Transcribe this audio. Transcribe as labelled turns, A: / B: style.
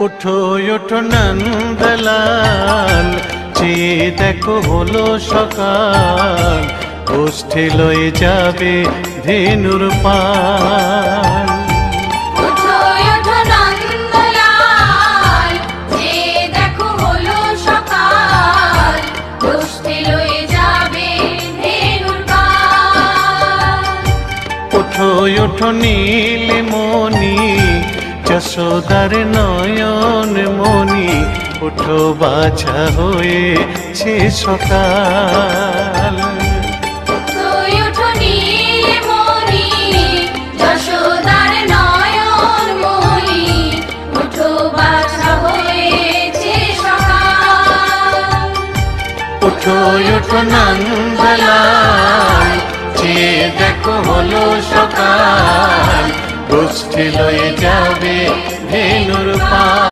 A: ওঠো ওঠো নন্দলাল, চেয়ে দেখো হলো সকাল, গোষ্ঠী লয়ে যাবে ধেনুর পাল।
B: ওঠো ওঠো নন্দলাল, চেয়ে দেখো হলো সকাল, গোষ্ঠী লয়ে যাবে ধেনুর পাল।
A: ওঠো ওঠো নীলমণি, যশোদার নয়ন মণি, ওঠো বাছা হয়েছে সকাল।
B: ওঠো ওঠো নীলমণি, যশোদার নয়ন মণি, ওঠো বাছা হয়েছে সকাল।
A: ওঠো ওঠো নন্দলাল, চেয়ে দেখো হলো সকাল, গোষ্ঠী লয়ে যাবে ধেনুর পাল।